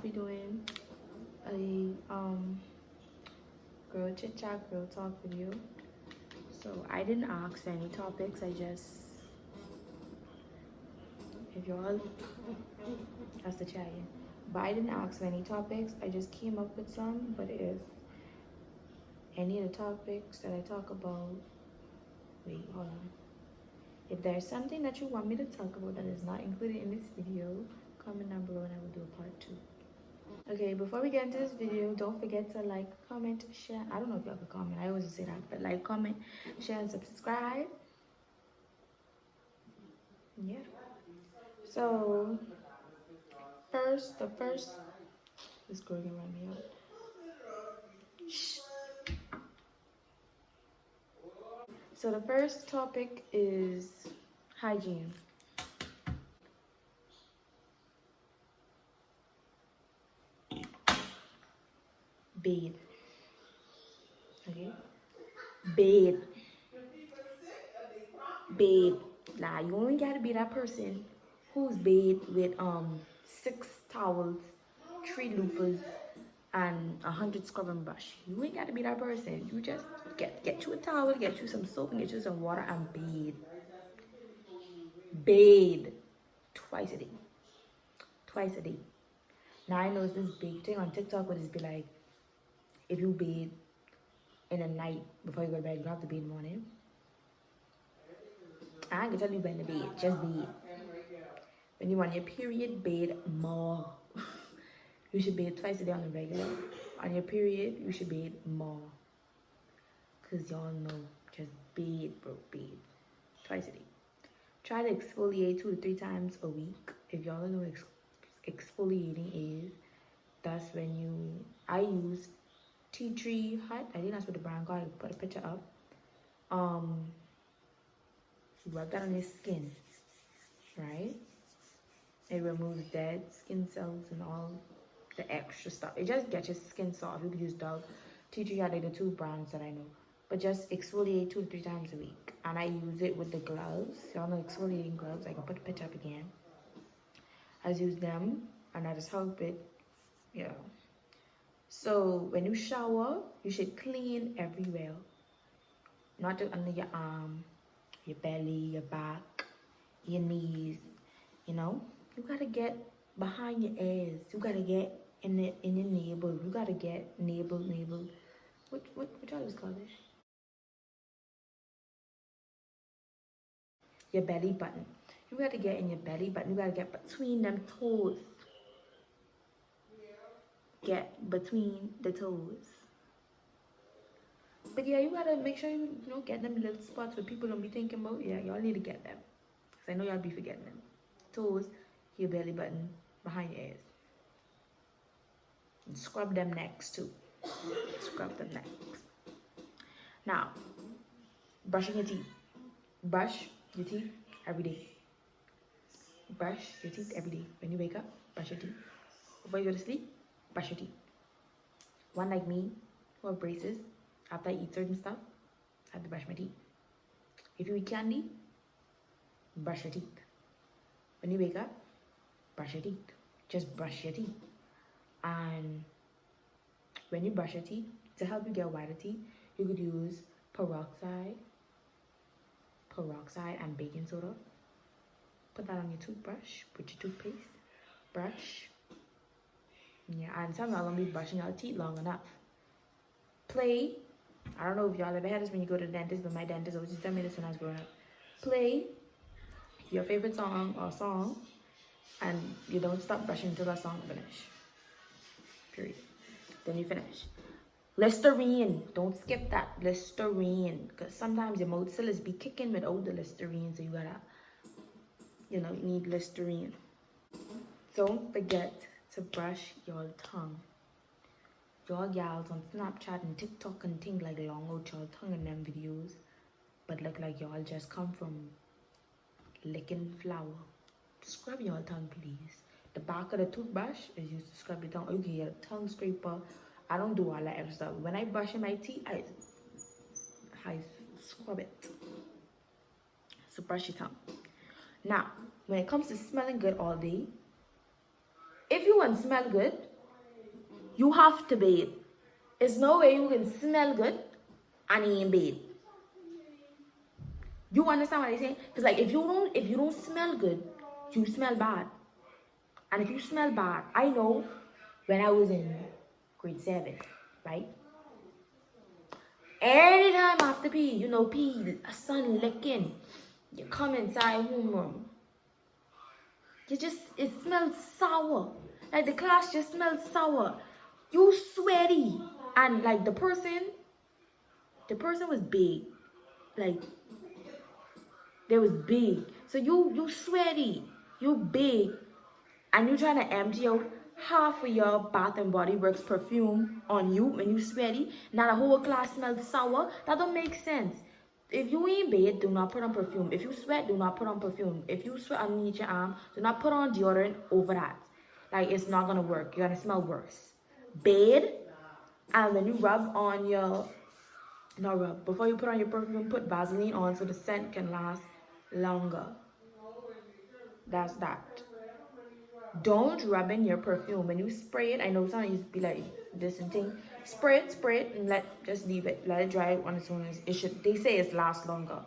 be doing a girl chit chat, girl talk video. So I didn't ask for any topics. I just, if y'all, that's the chat. But I didn't ask for any topics. I just came up with some. But if any of the topics that I talk about, wait, hold on. If there's something that you want me to talk about that is not included in this video, comment down below and I will do a part 2. Okay, before we get into this video, don't forget to like, comment, share. I don't know if y'all can comment. I always say that, but like, comment, share, and subscribe. Yeah. So, the first, this girl can run me out. Shh. So the first topic is hygiene. Bathe. Okay? Bathe. Bathe. Nah, you only gotta be that person who's bathed with 6 towels, 3 loofahs, and 100 scrubbing brush. You ain't gotta be that person. You just get you a towel, get you some soap, and get you some water and bathe. Bathe twice a day. Twice a day. Now I know it's this big thing on TikTok where it's be like, if you bathe in the night before you go to bed, you don't have to bathe in the morning. I ain't gonna tell you about the bed, just bathe. When you want your period, bathe more. You should bathe twice a day on the regular. On your period, you should bathe more. Cause y'all know, just bathe, bro, bathe. Twice a day. Try to exfoliate 2 to 3 times a week. If y'all don't know what exfoliating is, that's when I use tea tree hut. I think that's what the brand called. I put a picture up. Rub that on your skin, right? It removes dead skin cells and all the extra stuff. It just gets your skin soft. You can use Dove. Tea tree hut, like the 2 brands that I know. But just exfoliate 2 to 3 times a week. And I use it with the gloves. Y'all know exfoliating gloves. I can put the picture up again. I use them and I just help it. Yeah. So when you shower, you should clean everywhere. Not just under your arm, your belly, your back, your knees. You know? You gotta get behind your ears. You gotta get in your navel. You gotta get navel. What y'all just call it? Your belly button. You gotta get in your belly button. You gotta get between them toes. Get between the toes. But yeah, you gotta make sure you get them little spots where people don't be thinking about. Yeah, y'all need to get them. Because I know y'all be forgetting them. Toes, your belly button, behind your ears. And scrub them next too. Scrub them next. Now, brushing your teeth. Brush your teeth every day. Brush your teeth every day. When you wake up, brush your teeth. Before you go to sleep, brush your teeth. One like me, who have braces, after I eat certain stuff, I have to brush my teeth. If you eat candy, brush your teeth. When you wake up, brush your teeth. Just brush your teeth. And when you brush your teeth, to help you get whiter teeth, you could use peroxide and baking soda. Put that on your toothbrush, put your toothpaste, brush. Yeah, and some of y'all don't be brushing your teeth long enough. Play. I don't know if y'all ever had this when you go to the dentist, but my dentist always used to tell me this when I was growing up. Play your favorite song and you don't stop brushing until that song finish. Period. Then you finish. Listerine. Don't skip that. Listerine. Because sometimes your mouth still is be kicking without the Listerine, so you gotta, you need Listerine. Don't forget to brush your tongue. Y'all gals on Snapchat and TikTok and things like long out y'all tongue in them videos, but look like y'all just come from licking flour. Scrub your tongue, please. The back of the toothbrush is used to scrub your tongue. Or you can get a tongue scraper. I don't do all that extra stuff. When I brush my teeth, I scrub it. So brush your tongue. Now, when it comes to smelling good all day, if you want to smell good, You have to bathe. There's no way you can smell good and you ain't bathe. You understand what I'm saying? Because like if you don't smell good, you smell bad. And if you smell bad, I know when I was in grade 7, right? Anytime after pee, pee, sun licking, you come inside homeroom. It smells sour. Like the class just smells sour. You sweaty. And like the person was big. Like, they was big. So you sweaty. You big. And you trying to empty out half of your Bath and Body Works perfume on you when you sweaty. Now the whole class smells sour. That don't make sense. If you ain't bathe, do not put on perfume. If you sweat, do not put on perfume. If you sweat underneath your arm, do not put on deodorant over that. Like, it's not gonna work. You're gonna smell worse. Bathe, and then you rub on your, not rub, before you put on your perfume, put Vaseline on so the scent can last longer. That's that. Don't rub in your perfume. When you spray it, I know some used to be like this and thing. Spray it, and just leave it. Let it dry on its own. They say it lasts longer.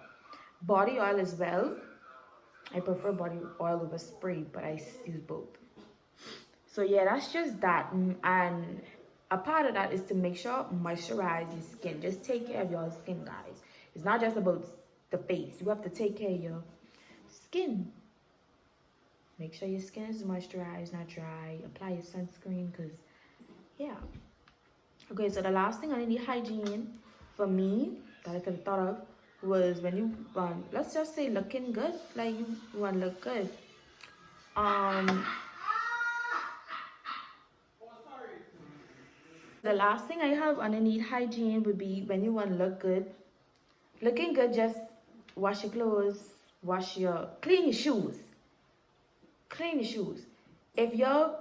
Body oil as well. I prefer body oil over spray, but I use both. So yeah, that's just that. And a part of that is to make sure moisturize your skin. Just take care of your skin, guys. It's not just about the face. You have to take care of your skin. Make sure your skin is moisturized, not dry. Apply your sunscreen, because, yeah. Okay, so the last thing I need hygiene for me that I could have thought of was when you want, let's just say looking good. Like, you want to look good. The last thing I have underneath hygiene would be when you want to look good. Looking good, just wash your clothes, clean your shoes. Clean your shoes. If you're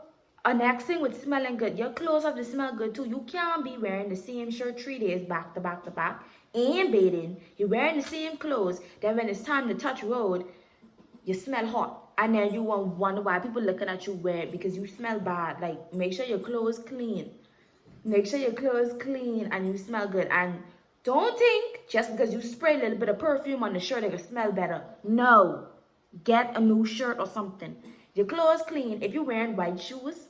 annexing with smelling good, your clothes have to smell good too. You can't be wearing the same shirt 3 days back to back to back and bathing. You're wearing the same clothes. Then when it's time to touch road, you smell hot. And then you won't wonder why people looking at you weird because you smell bad. Like, make sure your clothes clean. Make sure your clothes clean and you smell good. And don't think just because you spray a little bit of perfume on the shirt, it will smell better. No. Get a new shirt or something. Your clothes clean. If you're wearing white shoes,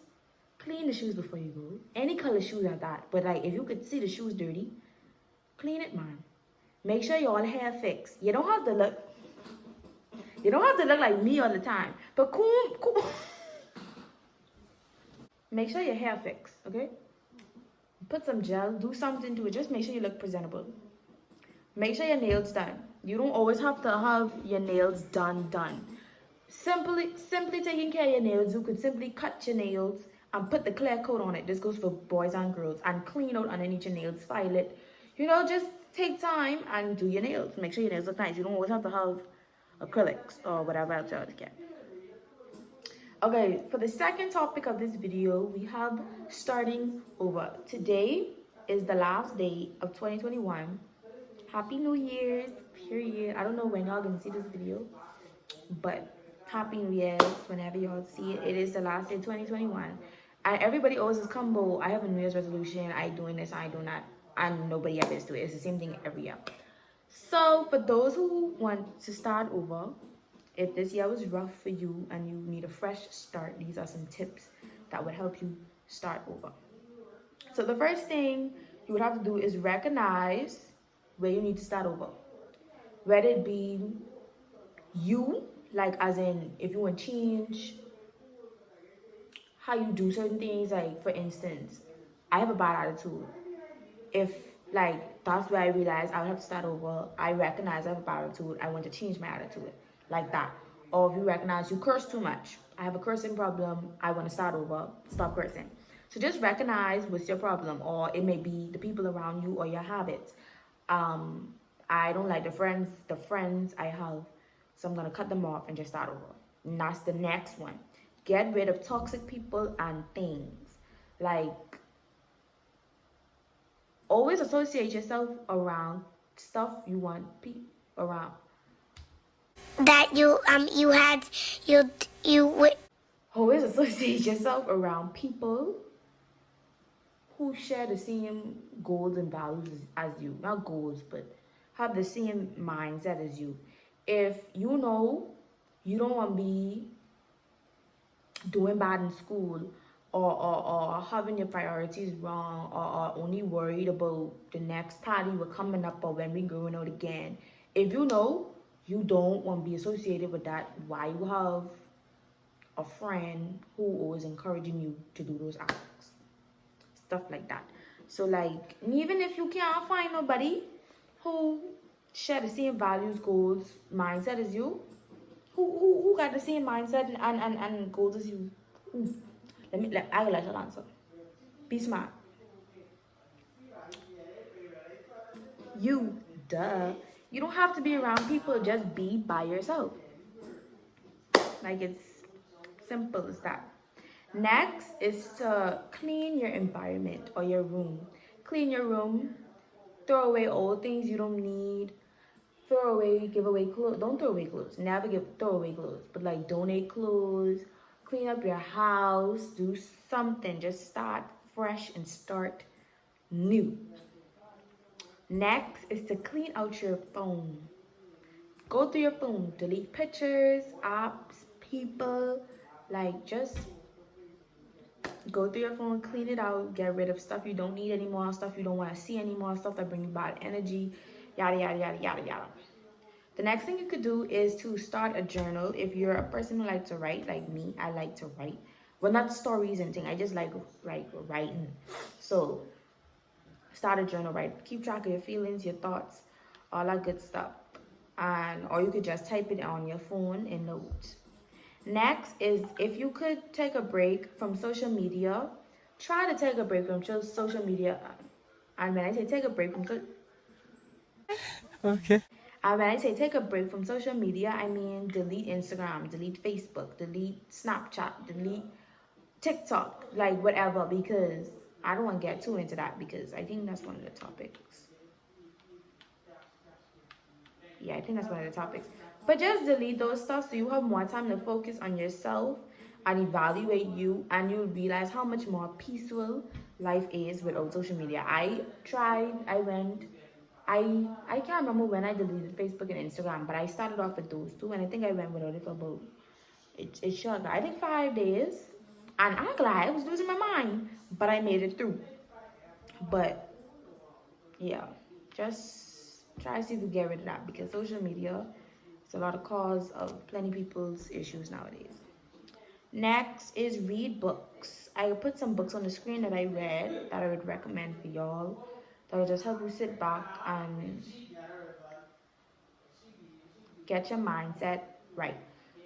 clean the shoes before you go. Any color shoes are that. But like, if you could see the shoes dirty, clean it, man. Make sure your hair fixed. You don't have to look like me all the time. But cool. Make sure your hair fixed, okay? Put some gel, do something to it. Just make sure you look presentable. Make sure your nails done. You don't always have to have your nails done. Simply taking care of your nails, you could simply cut your nails and put the clear coat on it. This goes for boys and girls. And clean out underneath your nails, file it. Just take time and do your nails. Make sure your nails look nice. You don't always have to have acrylics or whatever else you have to get. Okay, for the second topic of this video, we have starting over. Today is the last day of 2021. Happy New Year's, period. I don't know when y'all gonna see this video, but Happy New Year's whenever y'all see it. It is the last day of 2021. And everybody always says, combo, I have a New Year's resolution, I doing this, I doing that. And nobody ever is doing it. It's the same thing every year. So for those who want to start over, if this year was rough for you and you need a fresh start, these are some tips that would help you start over. So the first thing you would have to do is recognize where you need to start over. Whether it be you, like as in if you want to change how you do certain things, like for instance, I have a bad attitude. If like that's where I realize I would have to start over, I recognize I have a bad attitude, I want to change my attitude, like that. Or if you recognize you curse too much, I have a cursing problem, I want to start over, stop cursing. So just recognize what's your problem, or it may be the people around you or your habits. I don't like the friends I have, so I'm gonna cut them off and just start over. And that's the next one. Get rid of toxic people and things. Like, always associate yourself around stuff you want around. That Always associate yourself around people who share the same goals and values as you. Not goals, but have the same mindset as you. If you know you don't want to be doing bad in school, or having your priorities wrong, or only worried about the next party we're coming up or when we're going out again, if you know you don't want to be associated with that, why you have a friend who always encouraging you to do those acts, stuff like that. So like, even if you can't find nobody who share the same values, goals, mindset as you, who got the same mindset and goals as you, who? I will let you answer. Be smart. You, duh. You don't have to be around people, just be by yourself. Like, it's simple as that. Next is to clean your environment or your room. Clean your room, throw away old things you don't need, throw away, give away clothes. Don't throw away clothes. Never throw away clothes. But like, donate clothes, clean up your house, do something. Just start fresh and start new. Next is to clean out your phone. Go through your phone, delete pictures, apps, people. Like, just go through your phone, clean it out, get rid of stuff you don't need anymore, stuff you don't want to see anymore, stuff that bring you bad energy, yada yada yada yada yada. The next thing you could do is to start a journal. If you're a person who likes to write, like me, I like to write. Well, not stories and things. I just like writing. So start a journal, right? Keep track of your feelings, your thoughts, all that good stuff. Or you could just type it on your phone in notes. Next is, if you could take a break from social media, try to take a break from social media. And when I say take a break from Okay. And when I say take a break from social media, I mean delete Instagram, delete Facebook, delete Snapchat, delete TikTok, like whatever, because I don't want to get too into that, because I think that's one of the topics. Yeah, I think that's one of the topics. But just delete those stuff so you have more time to focus on yourself and evaluate you, and you'll realize how much more peaceful life is without social media. I can't remember when I deleted Facebook and Instagram, but I started off with those two, and I think I went without it for about it's short. I think 5 days, and I'm glad I was losing my mind, but I made it through. But yeah, just try to see if you get rid of that, because social media is a lot of cause of plenty people's issues nowadays. Next is read books. I put some books on the screen that I read that I would recommend for y'all. That will just help you sit back and get your mindset right.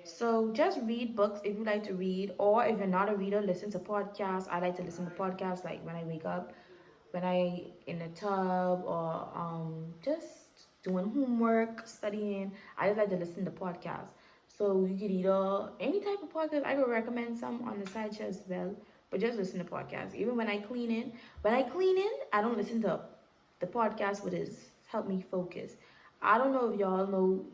So just read books if you like to read, or if you're not a reader, listen to podcasts. I like to listen to podcasts like when I wake up, when I in the tub, or just doing homework, studying. I just like to listen to podcasts. So you could either any type of podcast. I could recommend some on the side show as well, but just listen to podcasts. Even when I clean in, I don't listen to the podcast, what is help me focus. I don't know if y'all know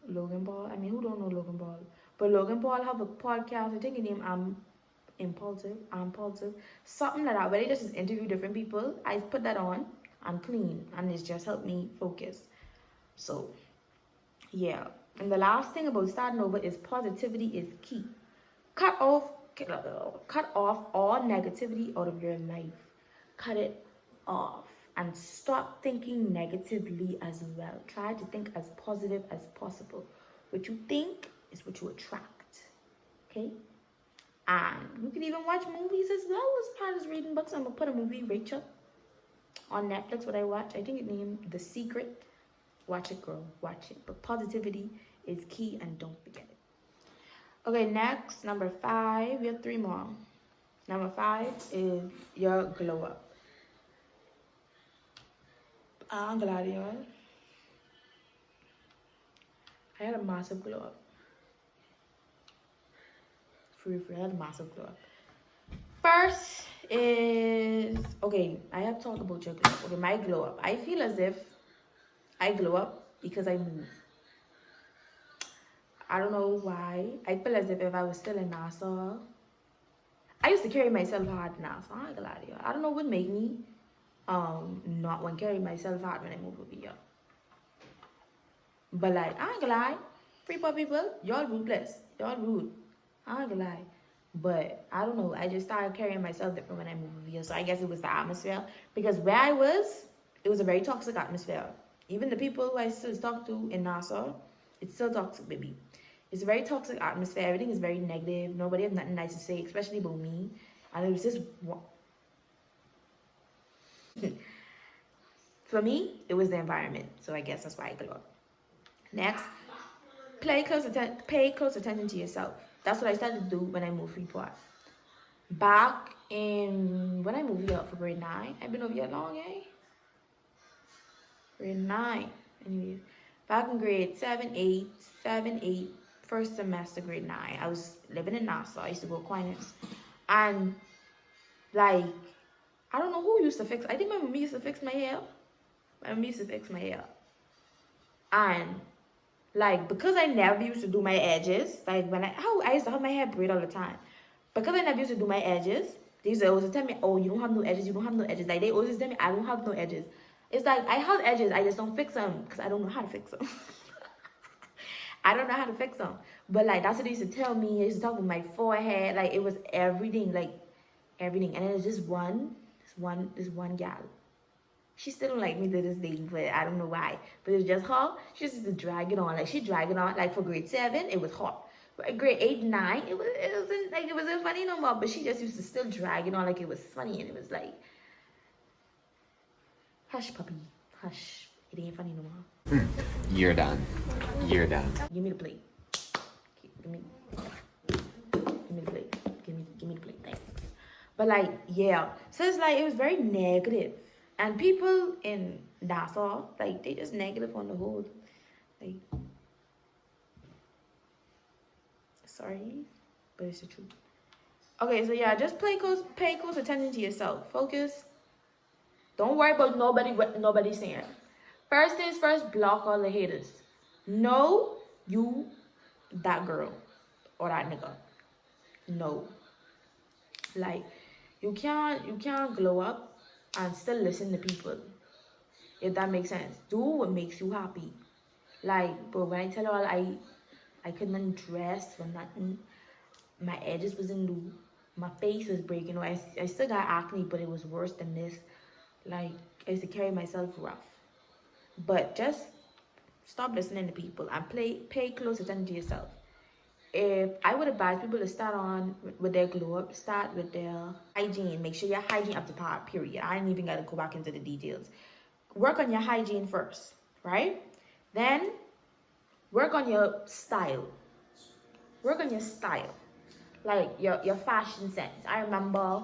Logan Paul. I mean, who don't know Logan Paul? But Logan Paul have a podcast. I think his name Impulsive, something like that. Where they just interview different people. I put that on and clean, and it's just helped me focus. So, yeah. And the last thing about starting over is positivity is key. Cut off all negativity out of your life. Cut it off and stop thinking negatively as well. Try to think as positive as possible. What you think is what you attract. Okay? And you can even watch movies as well as part of reading books. I'm gonna put a movie, Rachel, on Netflix. What I watch, I think it named The Secret. Watch it, girl. Watch it. But positivity is key, and don't forget it. Okay, next, number 5. We have 3 more. Number 5 is your glow up. I'm glad, y'all. I had a massive glow up. Free, I had a massive glow up. First is, okay, I have to talk about your glow up. Okay, my glow up. I feel as if I glow up because I move. I don't know why. I feel as if I was still in Nassau, I used to carry myself hard now, so I ain't gonna lie to you. I don't know what made me not want to carry myself hard when I move over here. But like, I ain't gonna lie, Freeport people, y'all ruthless. Y'all rude. I ain't gonna lie. But I don't know, I just started carrying myself different when I moved over here. So I guess it was the atmosphere. Because where I was, it was a very toxic atmosphere. Even the people who I still talk to in Nassau, it's still toxic, baby. It's a very toxic atmosphere. Everything is very negative. Nobody has nothing nice to say, especially about me. And it was just for me, it was the environment. So I guess that's why I grew up. Next, pay close attention to yourself. That's what I started to do when I moved Freeport. Back in when I moved here for grade 9, I've been over here long, eh? Grade 9. Anyways, back in grade 7, 8, first semester, grade 9. I was living in Nassau. I used to go to Aquinas. And like, I don't know who used to fix. I think my mom used to fix my hair. My mom used to fix my hair. And like, because I never used to do my edges, like when I used to have my hair braid all the time. Because I never used to do my edges, they used to always tell me, oh, you don't have no edges, you don't have no edges. Like, they always tell me, I don't have no edges. It's like, I have edges, I just don't fix them, because I don't know how to fix them. I don't know how to fix them. But, like, that's what they used to tell me. They used to talk about my forehead. Like, it was everything, like, everything. And then there's this one gal. She still don't like me to this day, but I don't know why. But it was just her. She used to drag it on. Like, she dragged it on. Like, for grade 7, it was hot. But grade 8, 9, it wasn't funny no more. But she just used to still drag it on like it was funny. And it was like, hush, puppy. Hush. It ain't funny no more. You're done. You're done. Give me the plate. Give me the plate. Give me the plate. Thanks. But like, yeah. So it's like, it was very negative. And people in Nassau, like, they just negative on the whole. Like, sorry, but it's the truth. Okay, so yeah, just pay close attention to yourself. Focus. Don't worry about what nobody's saying. First things first, block all the haters. Know you that girl or that nigga. No. Like, you can't glow up and still listen to people. If that makes sense. Do what makes you happy. Like, but when I tell y'all I couldn't dress for nothing. My edges wasn't new. My face was breaking. I still got acne, but it was worse than this. Like, I used to carry myself rough. But just stop listening to people and pay close attention to yourself. If I would advise people to start on with their glow up, start with their hygiene. Make sure your hygiene up to par, period. I ain't even got to go back into the details. Work on your hygiene first, right? Then work on your style. Work on your style. Like your fashion sense. I remember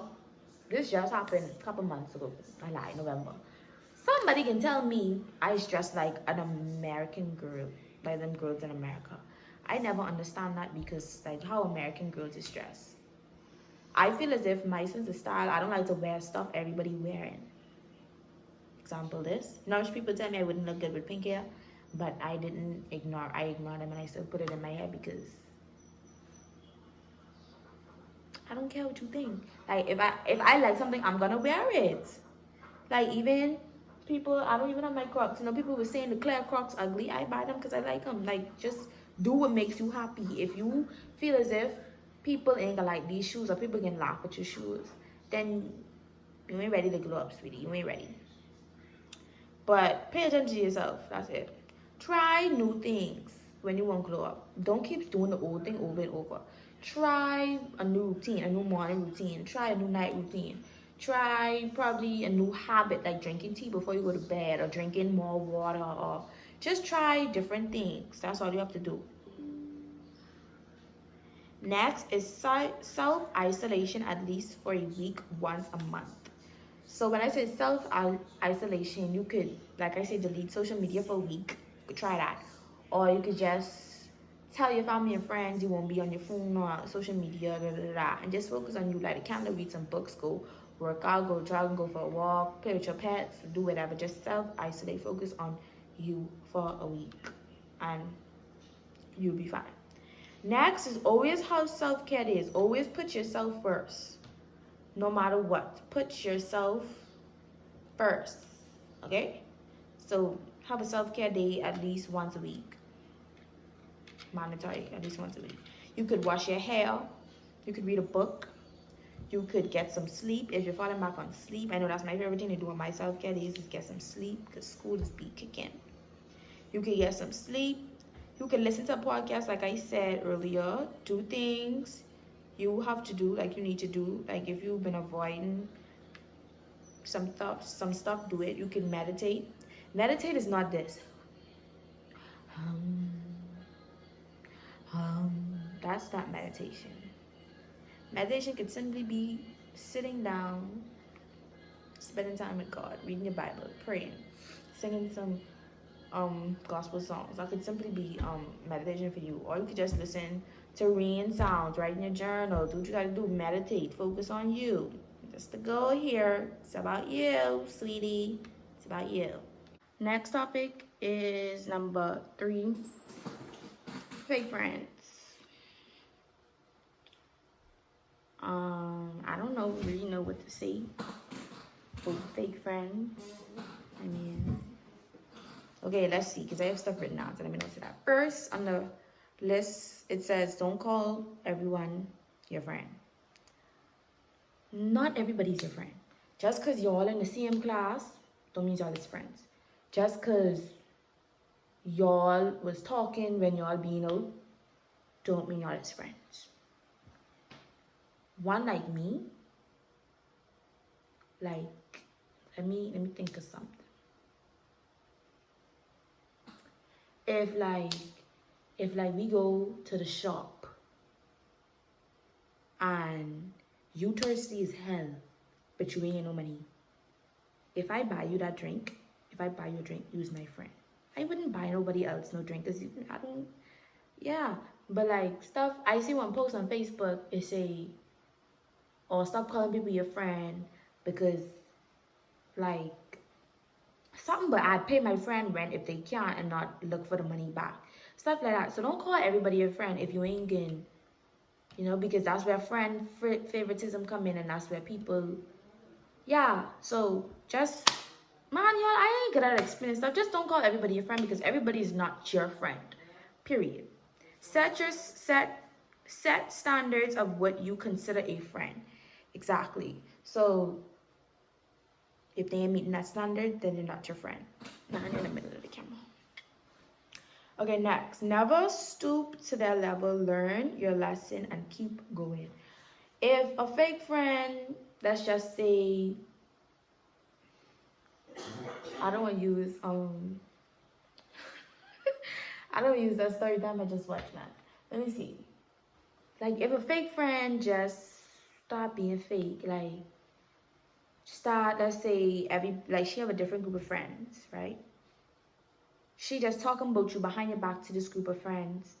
this just happened a couple months ago. I lied, November. Somebody can tell me I was dressed like an American girl, like them girls in America. I never understand that because like how American girls is dressed. I feel as if my sense of style, I don't like to wear stuff everybody wearing. Example this. Now people tell me I wouldn't look good with pink hair, but I ignored them and I still put it in my hair because I don't care what you think. Like if I like something, I'm gonna wear it. Like even people, I don't even have my Crocs. You know, people were saying the clear Crocs ugly. I buy them because I like them. Like just do what makes you happy. If you feel as if people ain't gonna like these shoes or people can laugh at your shoes, then you ain't ready to glow up, sweetie. You ain't ready. But pay attention to yourself. That's it. Try new things when you want to glow up. Don't keep doing the old thing over and over. Try a new routine, a new morning routine. Try a new night routine. Try probably a new habit like drinking tea before you go to bed or drinking more water or just try different things. That's all you have to do. Next is self-isolation at least for a week once a month. So when I say self-isolation, you could, like I said, delete social media for a week. You could try that. Or you could just tell your family and friends you won't be on your phone or social media, and just focus on you. Like a candle, read some books, go work out, go jog, go for a walk, play with your pets, do whatever. Just self-isolate, focus on you for a week, and you'll be fine. Next is always how self-care is. Always put yourself first. no matter what. Put yourself first, okay? So have a self-care day at least once a week. Mandatory, at least once a week. You could wash your hair. You could read a book. You could get some sleep if you're falling back on sleep. I know that's my favorite thing to do on my self-care days is get some sleep because school is be kicking. You could get some sleep. You can listen to a podcast like I said earlier. Do things you have to do, like you need to do. Like if you've been avoiding some stuff, do it. You can meditate. Meditate is not this. That's not meditation. Meditation could simply be sitting down, spending time with God, reading your Bible, praying, singing some gospel songs. That could simply be meditation for you. Or you could just listen to rain sounds, write in your journal, do what you gotta do, meditate, focus on you. Just the goal here. It's about you, sweetie. It's about you. Next topic is number 3. Fake friends. I don't really know what to say for fake friends. I mean, okay, let's see, because I have stuff written down, so let me know that. First on the list, it says don't call everyone your friend. Not everybody's your friend. Just because you're all in the same class, don't mean y'all is friends. Just because y'all was talking when y'all being out, don't mean y'all is friends. One like me, like, let me think of something. If we go to the shop and you thirsty as hell, but you ain't no money. If I buy you that drink, if I buy you a drink, you's my friend. I wouldn't buy nobody else no drink because I don't, yeah. But like stuff, I see one post on Facebook, it say, or stop calling people your friend because like something, but I'd pay my friend rent if they can't and not look for the money back. Stuff like that. So don't call everybody your friend if you ain't getting, because that's where friend favoritism come in, and that's where people, yeah. So just, man, y'all, I ain't good at explaining stuff. Just don't call everybody your friend because everybody is not your friend. Period. Set standards of what you consider a friend. Exactly. So if they ain't meeting that standard, then they're not your friend. Not in the middle of the camera. Okay, next. Never stoop to their level. Learn your lesson and keep going. If a fake friend, let's just say, I don't want to use I don't use that story time. I just watched that. Let me see. Like if a fake friend just start being fake, like let's say she have a different group of friends, right? She just talking about you behind your back to this group of friends,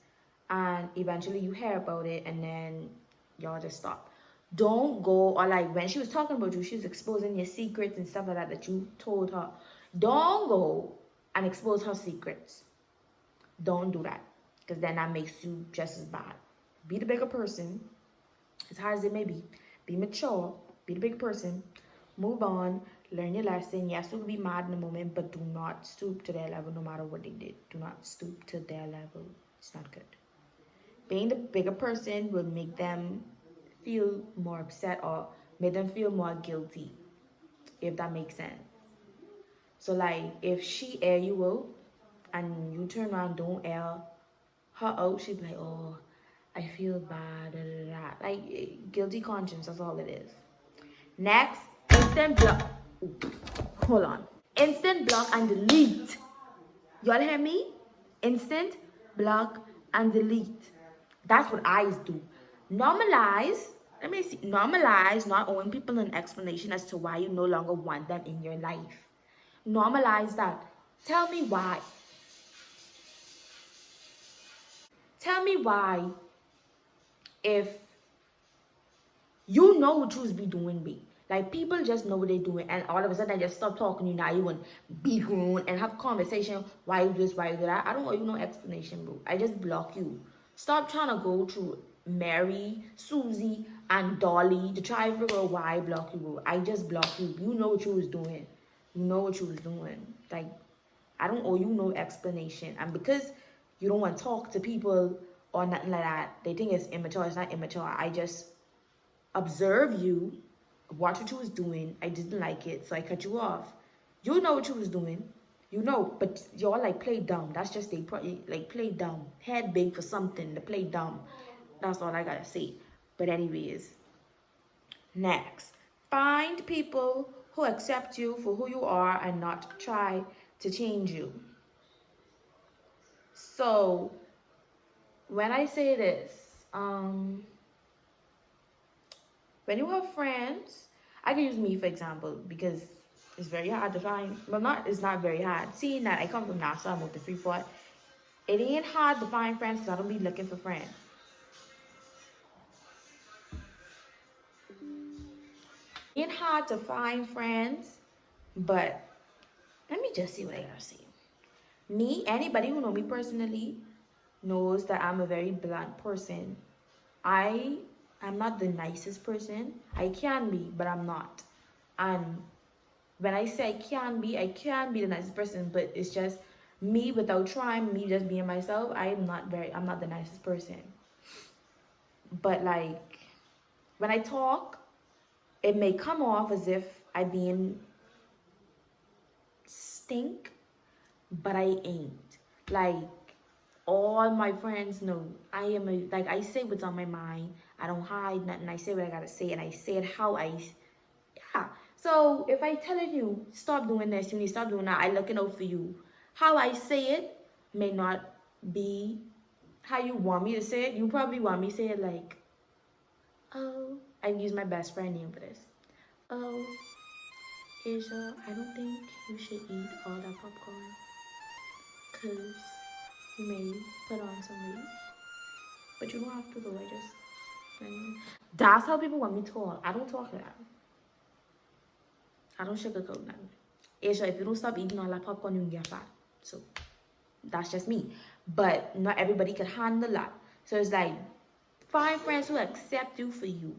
and eventually you hear about it, and then y'all just stop. Don't go, or like when she was talking about you, she was exposing your secrets and stuff like that you told her. Don't go and expose her secrets. Don't do that, because then that makes you just as bad. Be the bigger person, as hard as it may be. Be mature, be the big person, move on, learn your lesson. Yes, you'll be mad in a moment, but do not stoop to their level no matter what they did. Do not stoop to their level. It's not good. Being the bigger person will make them feel more upset or make them feel more guilty, if that makes sense. So like if she air you out and you turn around, don't air her out, she'd be like, oh, I feel bad, like guilty conscience, that's all it is. Next, instant block. Hold on. Instant block and delete. Y'all hear me? Instant block and delete. That's what I do. Normalize not owing people an explanation as to why you no longer want them in your life. Normalize that. Tell me why. Tell me why. If you know what you be doing, be like people just know what they're doing, and all of a sudden they just stop talking to you. Now you want be grown and have conversation. Why you this? Why you that? I don't owe you no explanation, bro. I just block you. Stop trying to go through Mary, Susie, and Dolly to try to figure out why I block you. I just block you. You know what you was doing. You know what you was doing. Like, I don't owe you no explanation. And because you don't want to talk to people or nothing like that, they think it's immature. It's not immature. I just observe you, watch what you was doing. I didn't like it, so I cut you off. You know what you was doing. You know, but y'all like play dumb. That's just they like play dumb. Head big for something to play dumb. That's all I gotta say. But anyways, next, find people who accept you for who you are and not try to change you. So when I say this, when you have friends, I can use me for example because it's very hard to find. Well, it's not very hard. Seeing that I come from NASA, I'm with the Freeport. It ain't hard to find friends because I don't be looking for friends. It ain't hard to find friends, but let me just see what I gotta say. Me, anybody who know me personally knows that I'm a very blunt person. I'm not the nicest person. I can be, but I'm not. And when I say I can be the nicest person, but it's just me without trying, me just being myself. I'm not the nicest person. But like, when I talk, it may come off as if I being stink, but I ain't. Like, all my friends know I am like, I say what's on my mind. I don't hide nothing. I say what I gotta say, and I say it how yeah. So if I telling you stop doing this, you need to stop doing that, I looking out for you. How I say it may not be how you want me to say it. You probably want me to say it like, oh, I use my best friend name for this. Oh, Asia, I don't think you should eat all that popcorn, cause you may put on some weight. But you don't have to though. That's how people want me to talk. I don't talk like that. I don't sugarcoat nothing. Asia, if you don't stop eating all that popcorn, you can get fat. So that's just me. But not everybody can handle that. So it's like, find friends who accept you for you.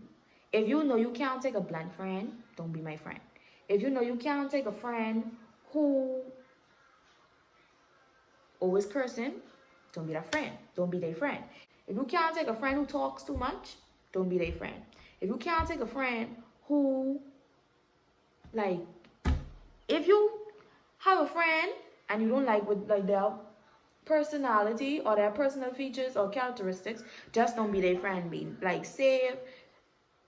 If you know you can't take a blunt friend, don't be my friend. If you know you can't take a friend who always cursing, don't be that friend. Don't be their friend. If you can't take a friend who talks too much, don't be their friend. If you can't take a friend who, like, if you have a friend and you don't like with like their personality or their personal features or characteristics, just don't be their friend. Be like,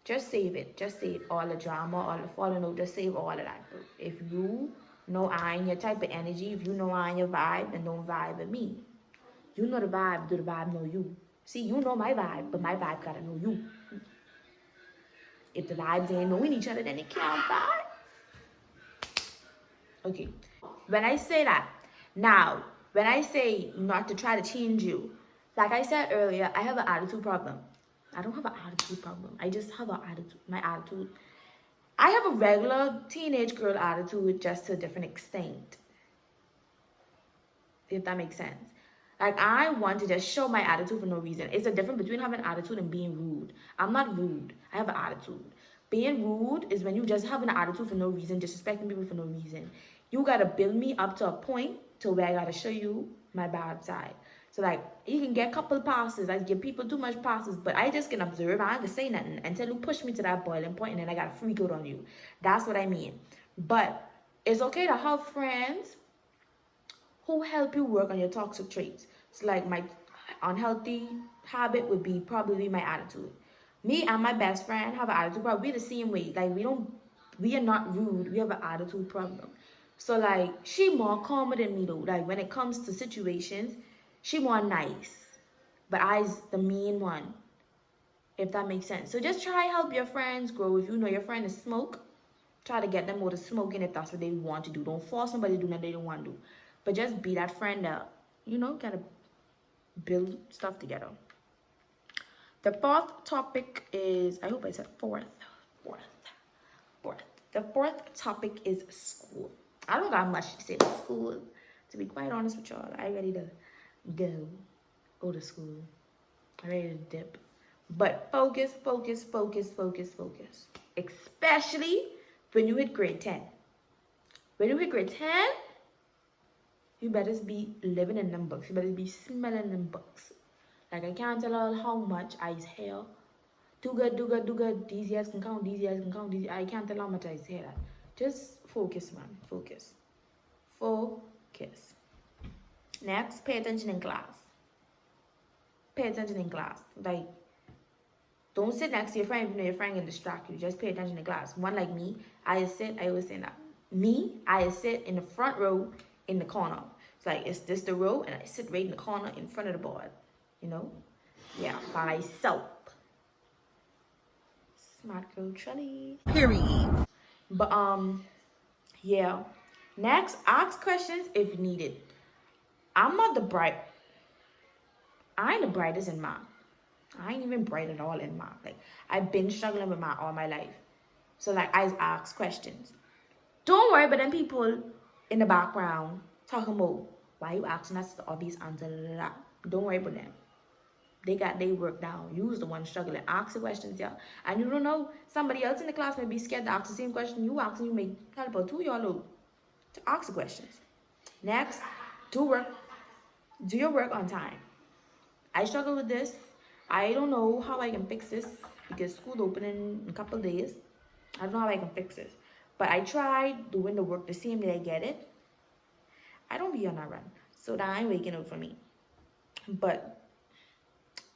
just save it. Just save all the drama, all the falling out. Just save all of that. If you know I ain't your type of energy, if you know I ain't your vibe, then don't vibe with me. You know the vibe, do the vibe know you. See, you know my vibe, but my vibe gotta know you. If the vibes ain't knowing each other, then it can't vibe. Okay, when I say that, now, when I say not to try to change you, like I said earlier, I have an attitude problem. I don't have an attitude problem. I just have an attitude. My attitude. I have a regular teenage girl attitude, just to a different extent. If that makes sense. Like, I want to just show my attitude for no reason. It's a difference between having an attitude and being rude. I'm not rude. I have an attitude. Being rude is when you just have an attitude for no reason, disrespecting people for no reason. You gotta build me up to a point to where I gotta show you my bad side. So like, you can get a couple passes. I give people too much passes, but I just can observe. I ain't gonna say nothing until you push me to that boiling point, and then I gotta freak out on you. That's what I mean. But it's okay to have friends who help you work on your toxic traits. So like, my unhealthy habit would be probably my attitude. Me and my best friend have an attitude problem. We're the same way. Like, we are not rude. We have an attitude problem. So like, she more calmer than me though. Like, when it comes to situations, she more nice, but I's the mean one, if that makes sense. So just try help your friends grow. If you know your friend is smoke, try to get them out of smoking if that's what they want to do. Don't force somebody to do nothing they don't want to do. But just be that friend that, you know, gotta build stuff together. The fourth topic is, I hope I said fourth. The fourth topic is school. I don't got much to say about school. To be quite honest with y'all, I ready to go to school. I'm ready to dip. But focus, focus, focus, focus, focus. Especially when you hit grade 10. When you hit grade 10, you better be living in them books. You better be smelling them books. Like, I can't tell all how much I hear. Do good, do good, do good. These years can count, these years can count. I can't tell how much I hear that. Just focus, man. Focus. Focus. Next, pay attention in class. Pay attention in class. Like, don't sit next to your friend if you know your friend can distract you. Just pay attention in class. One like me, I always say that. I sit in the front row in the corner. It's like, is this the row? And I sit right in the corner in front of the board. You know? Yeah, by myself. Smart girl Trellie. Period. But, yeah. Next, ask questions if needed. I ain't the brightest in math. I ain't even bright at all in math. Like, I've been struggling with math all my life. So, like, I ask questions. Don't worry about them people in the background talking about why you asking us the obvious answer. Don't worry about them. They got their work down. You's the one struggling. Ask the questions, yeah. And you don't know, somebody else in the class may be scared to ask the same question you ask, and you may help out 2 of y'all to ask the questions. Next, do your work on time. I struggle with this. I don't know how I can fix this because school opening in a couple of days. I don't know how I can fix this. But I tried doing the work the same day I get it. I don't be on that run. So that ain't waking up for me. But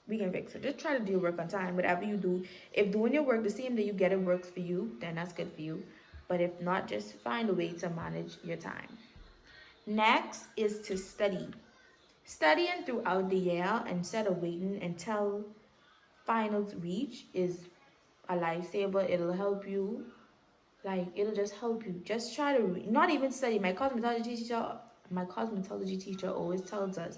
we can fix it. Just try to do your work on time. Whatever you do. If doing your work the same day you get it works for you, then that's good for you. But if not, just find a way to manage your time. Next is to study. Studying throughout the year instead of waiting until finals reach is a lifesaver. It'll help you. Like, it'll just help you. Just try to not even study. My cosmetology teacher always tells us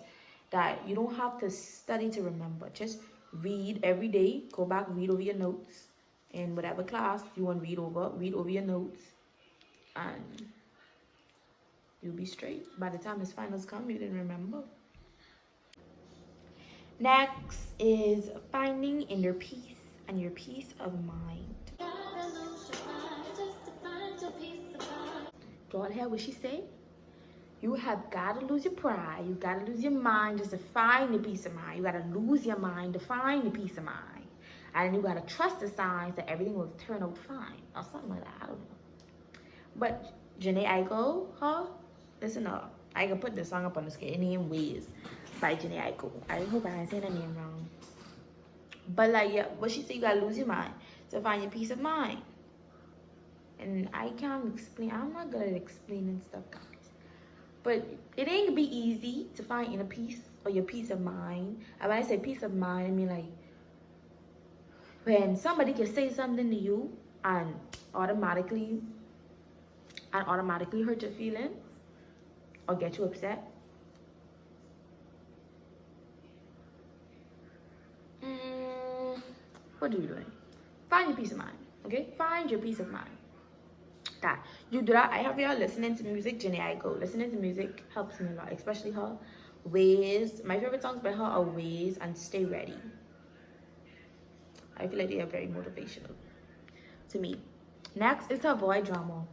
that you don't have to study to remember. Just read every day. Go back, read over your notes. In whatever class you want to read over your notes. And you'll be straight. By the time his finals come, you didn't remember. Next is finding inner peace and your peace of mind. Y'all hear what she said? You have got to lose your pride. You got to lose your mind just to find the peace of mind. You got to lose your mind to find the peace of mind. And you got to trust the signs that everything will turn out fine. Or something like that. I don't know. But Janae Aiko, listen up. I can put this song up on the screen. Name Ways by Janae Aiko. I hope I didn't say that name wrong. But like, yeah, what she said, you got to lose your mind to find your peace of mind. And I can't explain. I'm not good at explaining stuff, guys. But it ain't gonna be easy to find inner peace or your peace of mind. And when I say peace of mind, I mean like when somebody can say something to you and automatically hurt your feelings or get you upset. What are you doing? Find your peace of mind, okay? Find your peace of mind. That you do that. I have y'all listening to music. Janae Aiko. Listening to music helps me a lot, especially her Ways. My favorite songs by her are Ways and Stay Ready. I feel like they are very motivational to me. Next is to avoid drama.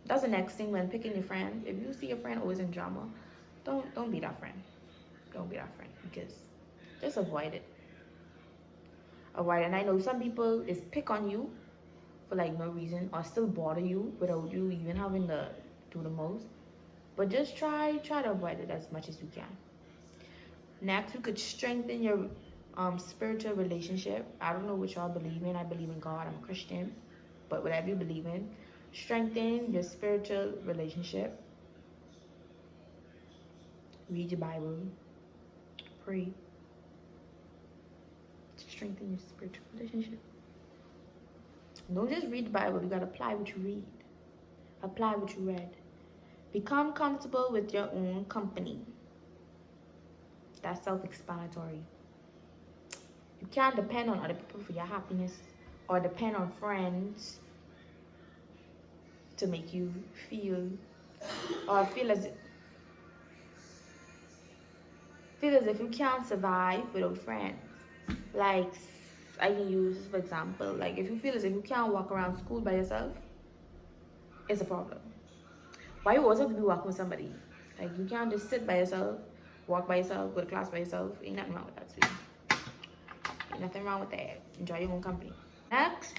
That's the next thing when picking your friend. If you see your friend always in drama, don't be that friend. Don't be that friend because just avoid it. Avoid it. And I know some people is pick on you for like no reason or still bother you without you even having to do the most. But just try to avoid it as much as you can. Next, you could strengthen your spiritual relationship. I don't know what y'all believe in. I believe in God. I'm a Christian. But whatever you believe in, strengthen your spiritual relationship. Read your Bible. Pray. Strengthen your spiritual relationship. Don't just read the Bible. You gotta apply what you read. Apply what you read. Become comfortable with your own company. That's self-explanatory. You can't depend on other people for your happiness or depend on friends to make you feel as if you can't survive without friends. Like, I can use, for example, like if you feel as if you can't walk around school by yourself, it's a problem. Why you always have to be walking with somebody? Like you can't just sit by yourself, walk by yourself, go to class by yourself. Ain't nothing wrong with that, sweetie. Ain't nothing wrong with that. Enjoy your own company. Next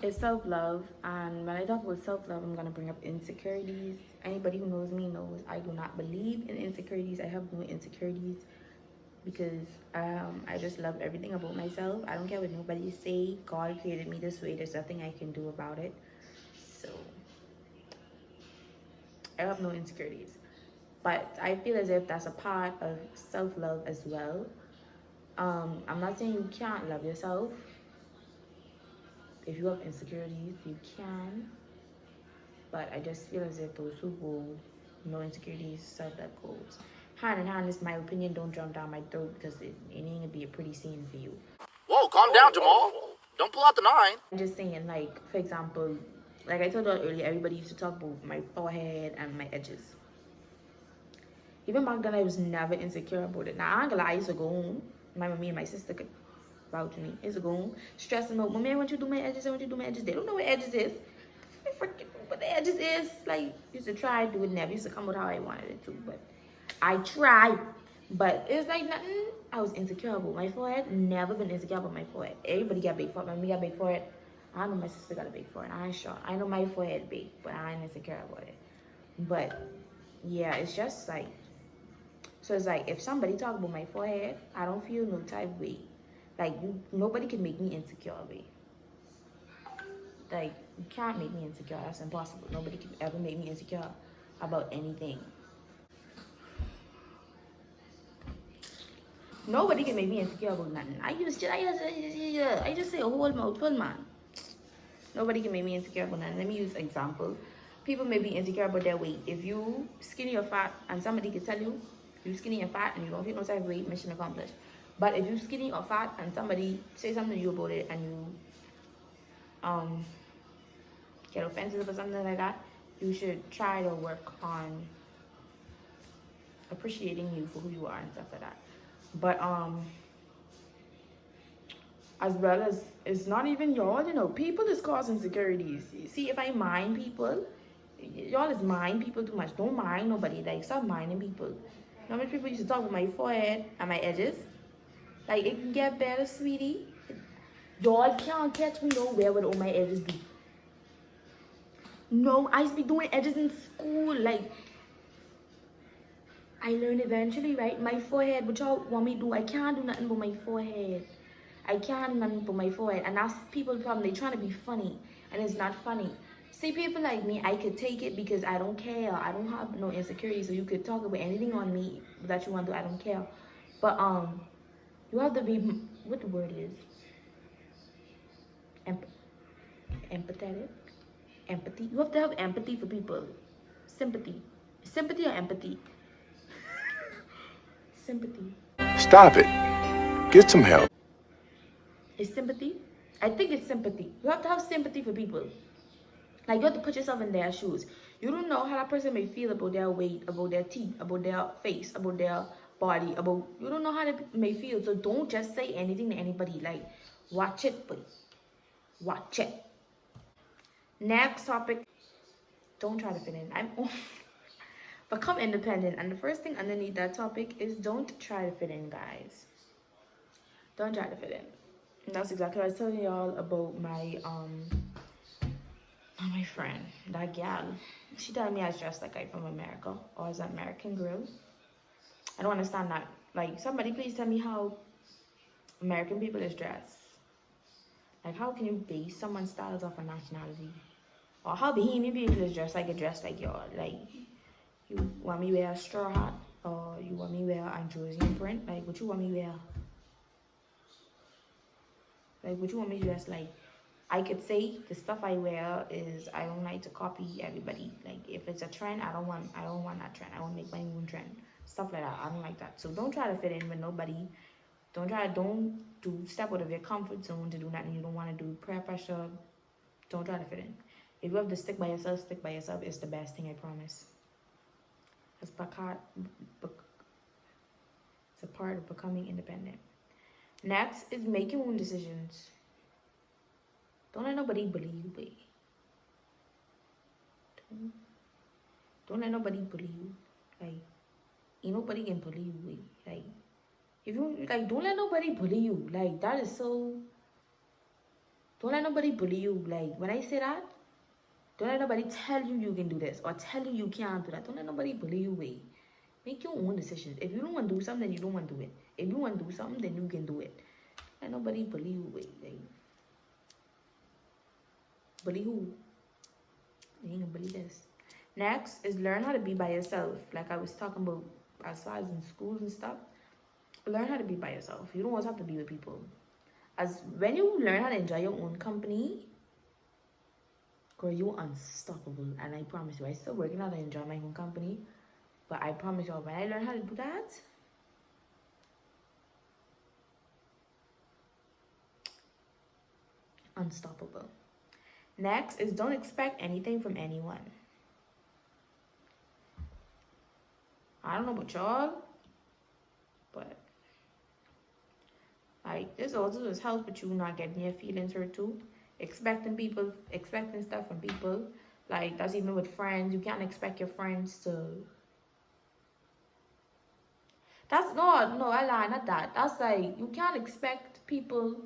is self-love. And when I talk about self-love, I'm gonna bring up insecurities. Anybody who knows me knows I do not believe in insecurities. I have no insecurities because I just love everything about myself. I don't care what nobody say. God created me this way. There's nothing I can do about it. So I have no insecurities. But I feel as if that's a part of self-love as well. I'm not saying you can't love yourself. If you have insecurities, you can. But I just feel as if those who go no insecurities, self-love goes hand in hand. Is my opinion. Don't jump down my throat because it ain't gonna be a pretty scene for you. Whoa, calm down, Jamal. Don't pull out the 9. I'm just saying, like, for example, like I told you earlier, everybody used to talk about my forehead and my edges. Even back then, I was never insecure about it. Now, I ain't gonna lie, I used to go home. My mommy and my sister could vouch to me. I used to go home, stressing out. Mommy, I want you to do my edges. I want you to do my edges. They don't know what edges is. I freaking know what the edges is. Like, used to try to do it, never used to come out how I wanted it to. But I tried. But it's like nothing I was insecure about. My forehead, never been insecure about my forehead. Everybody got big forehead. My mommy got big forehead. I know my sister got a big forehead. I ain't sure. I know my forehead big, but I ain't insecure about it. But yeah, it's just like, so it's like if somebody talk about my forehead, I don't feel no type of way. Like nobody can make me insecure of it. Like you can't make me insecure. That's impossible. Nobody can ever make me insecure about anything. Nobody can make me insecure about nothing. I just say a whole mouthful, man. Nobody can make me insecure about nothing. Let me use example. People may be insecure about their weight. If you skinny or fat, and somebody can tell you you skinny and fat and you don't feel no type of weight, mission accomplished. But if you skinny or fat and somebody say something to you about it and you get offensive or something like that, you should try to work on appreciating you for who you are and stuff like that. But as well as it's not even y'all, you know, people is causing insecurities. See, if I mind people, y'all is mind people too much. Don't mind nobody. Like stop minding people. You know how many people used to talk about my forehead and my edges? Like it can get better, sweetie. Y'all can't catch me nowhere with all my edges be. No, I used to be doing edges in school. Like I learned eventually, right? My forehead, what y'all want me to do? I can't do nothing but my forehead. I can't do nothing but my forehead. And that's people's problem. They trying to be funny. And it's not funny. See, people like me, I could take it because I don't care. I don't have no insecurity. So you could talk about anything on me that you want to do. I don't care. But you have to be, what the word is? Empathetic? Empathy. You have to have empathy for people. Sympathy. Sympathy or empathy? Sympathy. Stop it. Get some help. Is sympathy? I think it's sympathy. You have to have sympathy for people. Like you have to put yourself in their shoes. You don't know how that person may feel about their weight, about their teeth, about their face, about their body, about you don't know how they may feel. So don't just say anything to anybody. Like watch it, but watch it. Next topic. Don't try to fit in. Become independent. And the first thing underneath that topic is don't try to fit in, guys. Don't try to fit in. And that's exactly what I was telling y'all about my friend, that gal. She told me I was dressed like I'm from America or as an American girl. I don't understand that. Like somebody please tell me how American people is dressed. Like how can you base someone's styles off a nationality? Or how Bahamian people is dressed like a dress like y'all. Like you want me wear a straw hat or you want me wear Androsian print? Like what you want me wear? Like what you want me to dress like? I could say the stuff I wear is I don't like to copy everybody. Like if it's a trend, I don't want that trend. I want to make my own trend. Stuff like that. I don't like that. So don't try to fit in with nobody. Don't do step out of your comfort zone to do nothing you don't want to do. Peer pressure. Don't try to fit in. If you have to stick by yourself, stick by yourself. It's the best thing, I promise. It's a part of becoming independent. Next is make your own decisions. Don't let nobody bully you, babe. Don't let nobody bully you. Like, ain't nobody can bully you, babe. Like, if you, like, don't let nobody bully you. Like, that is so... Don't let nobody bully you. Like, when I say that, don't let nobody tell you you can do this or tell you you can't do that. Don't let nobody bully you, babe. Make your own decisions. If you don't want to do something, then you don't want to do it. If you want to do something, then you can do it. Let nobody bully you, babe. Like, bully who? You ain't gonna bully this. Next is learn how to be by yourself. Like I was talking about as far as in schools and stuff. Learn how to be by yourself. You don't always have to be with people. As when you learn how to enjoy your own company, girl, you're unstoppable. And I promise you, I still working out to enjoy my own company. But I promise you, when I learn how to do that, unstoppable. Next is don't expect anything from anyone. I don't know about y'all, but like this also just helps with you not getting your feelings hurt too. Expecting stuff from people. Like that's even with friends. You can't expect your friends to... That's no, I lie, not that. That's like you can't expect people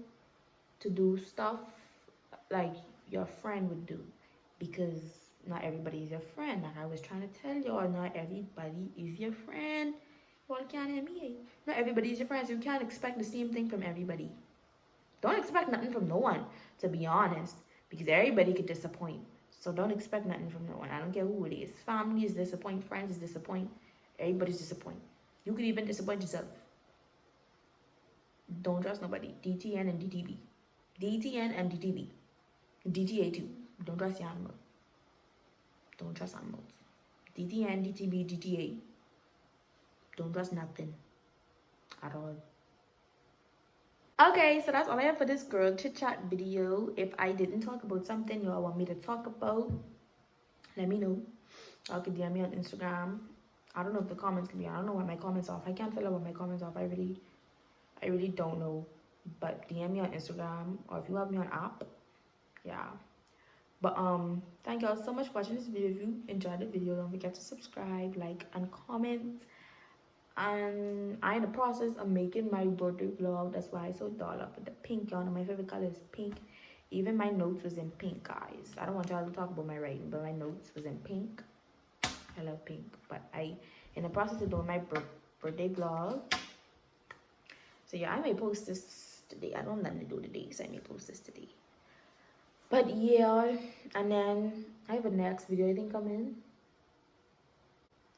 to do stuff like your friend would do, because not everybody is your friend. Like I was trying to tell y'all, not everybody is your friend. Y'all can't hear me. Not everybody is your friend, so you can't expect the same thing from everybody. Don't expect nothing from no one, to be honest, because everybody could disappoint. So don't expect nothing from no one. I don't care who it is. Family is disappoint, friends is disappoint, everybody's disappoint. You could even disappoint yourself. Don't trust nobody. DTN and DTB. DTN and DTB. DTA too. Don't trust the animal. Don't trust animals. DTN, DTB, DTA. Don't trust nothing at all. Okay, so that's all I have for this girl chit chat video. If I didn't talk about something y'all want me to talk about, let me know. Y'all can DM me on Instagram. I don't know if the comments can be... I don't know why my comments off. I can't tell her what my comments off. I really don't know. But DM me on Instagram, or if you have me on app, yeah. But thank y'all so much for watching this video. If you enjoyed the video, don't forget to subscribe, like, and comment. And I'm in the process of making my birthday vlog. That's why I so doll up with the pink, y'all. My favorite color is pink. Even my notes was in pink, guys. I don't want y'all to talk about my writing, but my notes was in pink. I love pink. But I in the process of doing my birthday vlog. So yeah, I may post this today. I don't have nothing to do today, so I may post this today. But yeah, and then I have a next video I think coming.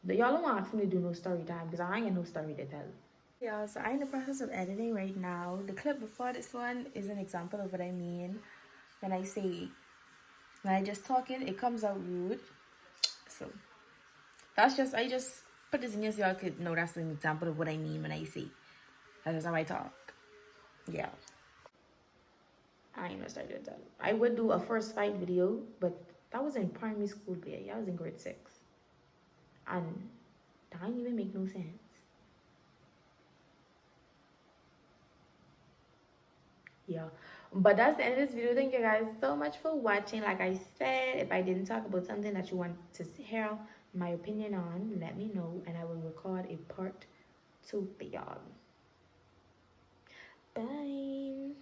But y'all don't ask me to do no story time, because I ain't got no story to tell. Yeah, so I'm in the process of editing right now. The clip before this one is an example of what I mean when I say, when I just talking, it comes out rude. So that's just, I just put this in here so y'all could know that's an example of what I mean when I say. That is how I talk. Yeah. I ain't gonna start doing that. I would do a first fight video, but that was in primary school, babe. I was in grade 6. And that didn't even make no sense. Yeah. But that's the end of this video. Thank you guys so much for watching. Like I said, if I didn't talk about something that you want to hear my opinion on, let me know, and I will record a part 2 for y'all. Bye.